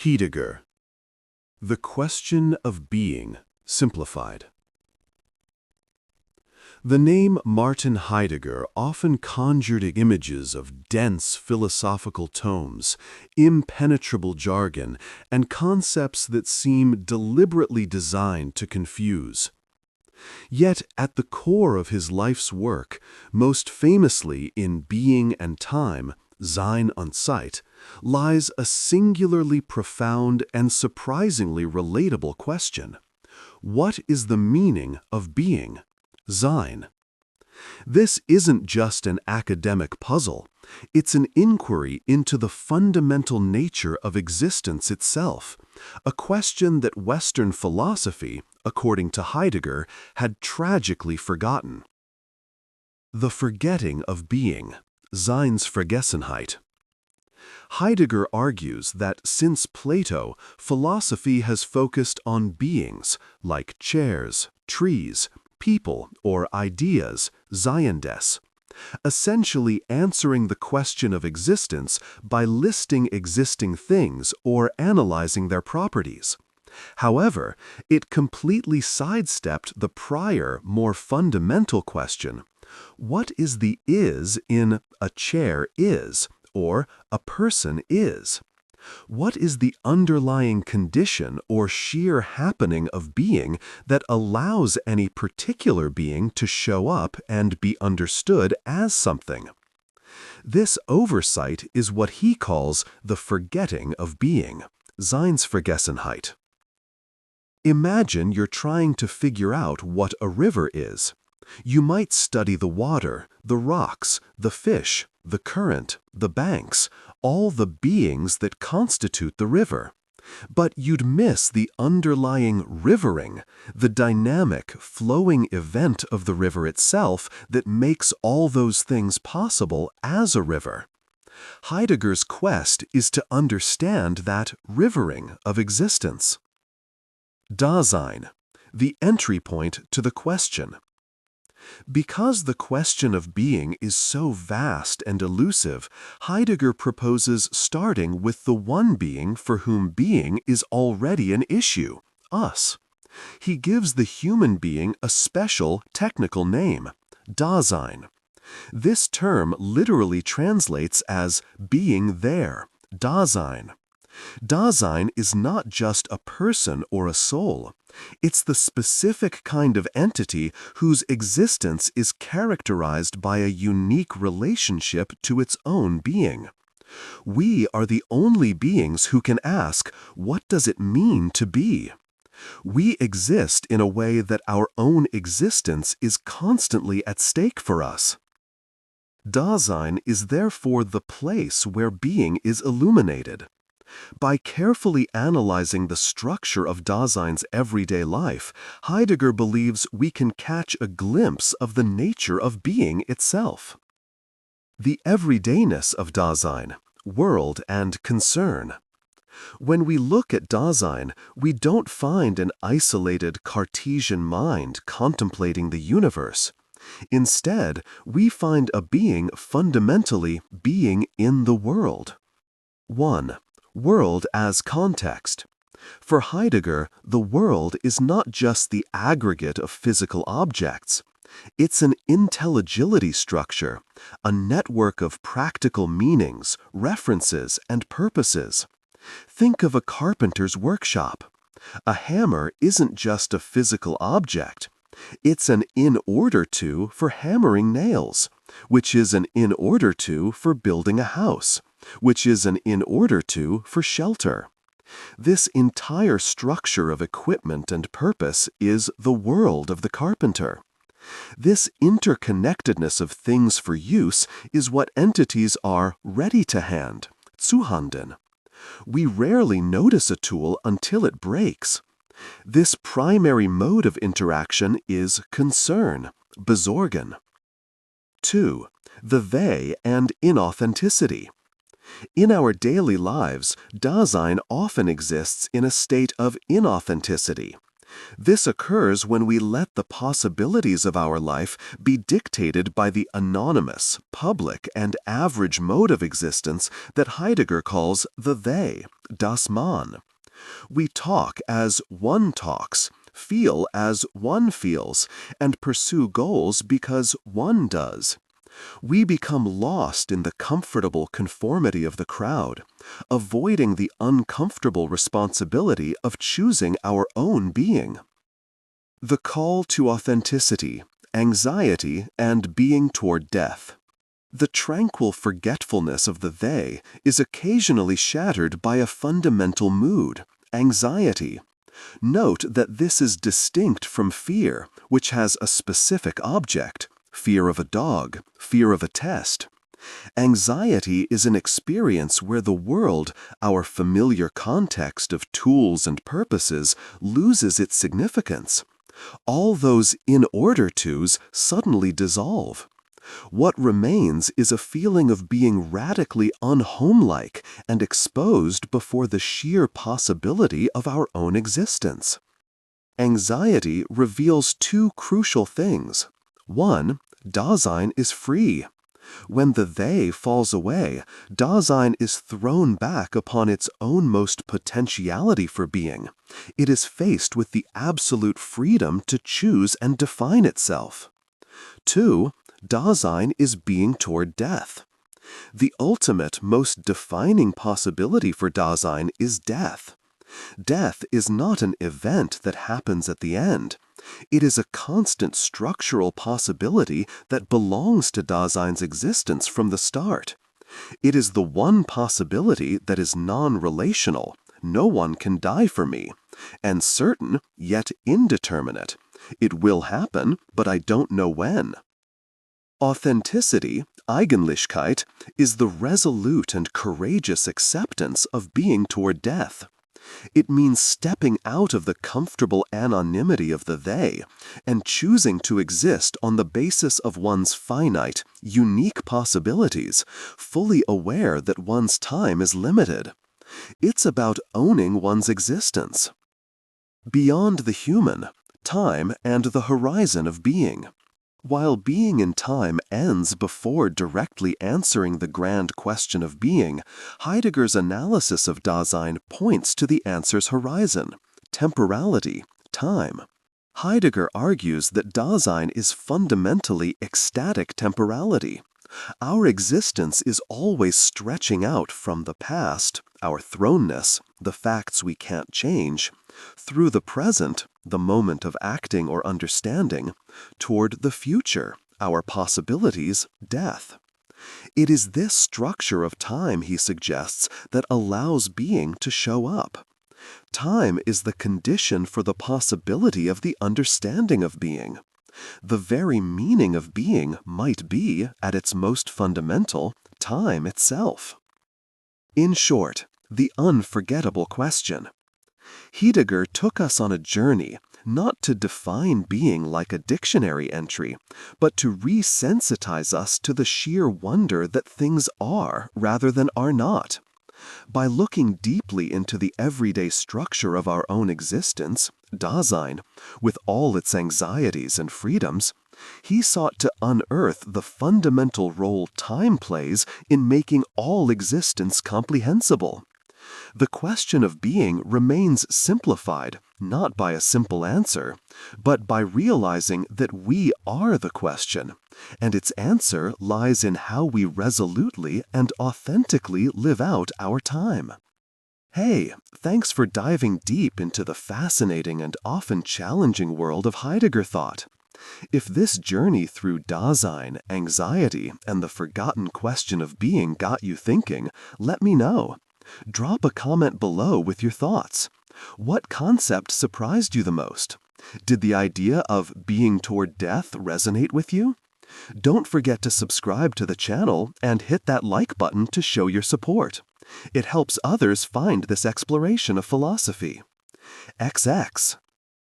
Heidegger. The Question of Being, Simplified. The name Martin Heidegger often conjured images of dense philosophical tomes, impenetrable jargon, and concepts that seem deliberately designed to confuse. Yet at the core of his life's work, most famously in Being and Time, Dasein und Zeit, lies a singularly profound and surprisingly relatable question. What is the meaning of being? Sein. This isn't just an academic puzzle, it's an inquiry into the fundamental nature of existence itself, a question that Western philosophy, according to Heidegger, had tragically forgotten. The forgetting of being, Seinsvergessenheit. Heidegger argues that since Plato, philosophy has focused on beings, like chairs, trees, people, or ideas, Seiendes, essentially answering the question of existence by listing existing things or analyzing their properties. However, it completely sidestepped the prior, more fundamental question: what is the is in a chair is, or a person is? What is the underlying condition or sheer happening of being that allows any particular being to show up and be understood as something? This oversight is what he calls the forgetting of being, Seinsvergessenheit. Imagine you're trying to figure out what a river is. You might study the water, the rocks, the fish, the current, the banks, all the beings that constitute the river. But you'd miss the underlying rivering, the dynamic, flowing event of the river itself that makes all those things possible as a river. Heidegger's quest is to understand that rivering of existence. Dasein, the entry point to the question. Because the question of being is so vast and elusive, Heidegger proposes starting with the one being for whom being is already an issue, us. He gives the human being a special technical name, Dasein. This term literally translates as being there, Dasein. Dasein is not just a person or a soul. It's the specific kind of entity whose existence is characterized by a unique relationship to its own being. We are the only beings who can ask, what does it mean to be? We exist in a way that our own existence is constantly at stake for us. Dasein is therefore the place where being is illuminated. By carefully analyzing the structure of Dasein's everyday life, Heidegger believes we can catch a glimpse of the nature of being itself. The everydayness of Dasein, world and concern. When we look at Dasein, we don't find an isolated Cartesian mind contemplating the universe. Instead, we find a being fundamentally being in the world. 1. World as context. For Heidegger, the world is not just the aggregate of physical objects. It's an intelligibility structure, a network of practical meanings, references, and purposes. Think of a carpenter's workshop. A hammer isn't just a physical object. It's an in order to for hammering nails, which is an in order to for building a house, which is an in order to for shelter. This entire structure of equipment and purpose is the world of the carpenter. This interconnectedness of things for use is what entities are ready to hand, zuhanden. We rarely notice a tool until it breaks. This primary mode of interaction is concern, besorgen. 2. The they and inauthenticity. In our daily lives, Dasein often exists in a state of inauthenticity. This occurs when we let the possibilities of our life be dictated by the anonymous, public, and average mode of existence that Heidegger calls the they, das Man. We talk as one talks, feel as one feels, and pursue goals because one does. We become lost in the comfortable conformity of the crowd, avoiding the uncomfortable responsibility of choosing our own being. The call to authenticity, anxiety, and being toward death. The tranquil forgetfulness of the they is occasionally shattered by a fundamental mood, anxiety. Note that this is distinct from fear, which has a specific object, fear of a dog, fear of a test. Anxiety is an experience where the world, our familiar context of tools and purposes, loses its significance. All those in order tos suddenly dissolve. What remains is a feeling of being radically unhomelike and exposed before the sheer possibility of our own existence. Anxiety reveals two crucial things. One, Dasein is free. When the they falls away, Dasein is thrown back upon its own most potentiality for being. It is faced with the absolute freedom to choose and define itself. Two, Dasein is being toward death. The ultimate, most defining possibility for Dasein is death. Death is not an event that happens at the end. It is a constant structural possibility that belongs to Dasein's existence from the start. It is the one possibility that is non-relational. No one can die for me. And certain, yet indeterminate. It will happen, but I don't know when. Authenticity, Eigenlichkeit, is the resolute and courageous acceptance of being toward death. It means stepping out of the comfortable anonymity of the they and choosing to exist on the basis of one's finite, unique possibilities, fully aware that one's time is limited. It's about owning one's existence. Beyond the human, time and the horizon of being. While being in time ends before directly answering the grand question of being, Heidegger's analysis of Dasein points to the answer's horizon, temporality, time. Heidegger argues that Dasein is fundamentally ecstatic temporality. Our existence is always stretching out from the past, our thrownness, the facts we can't change, through the present, the moment of acting or understanding, toward the future, our possibilities, death. It is this structure of time, he suggests, that allows being to show up. Time is the condition for the possibility of the understanding of being. The very meaning of being might be, at its most fundamental, time itself. In short, the unforgettable question. Heidegger took us on a journey, not to define being like a dictionary entry, but to resensitize us to the sheer wonder that things are rather than are not. By looking deeply into the everyday structure of our own existence, Dasein, with all its anxieties and freedoms, he sought to unearth the fundamental role time plays in making all existence comprehensible. The question of being remains simplified, not by a simple answer, but by realizing that we are the question, and its answer lies in how we resolutely and authentically live out our time. Hey, thanks for diving deep into the fascinating and often challenging world of Heidegger thought. If this journey through Dasein, anxiety, and the forgotten question of being got you thinking, let me know. Drop a comment below with your thoughts. What concept surprised you the most? Did the idea of being toward death resonate with you? Don't forget to subscribe to the channel and hit that like button to show your support. It helps others find this exploration of philosophy. XX.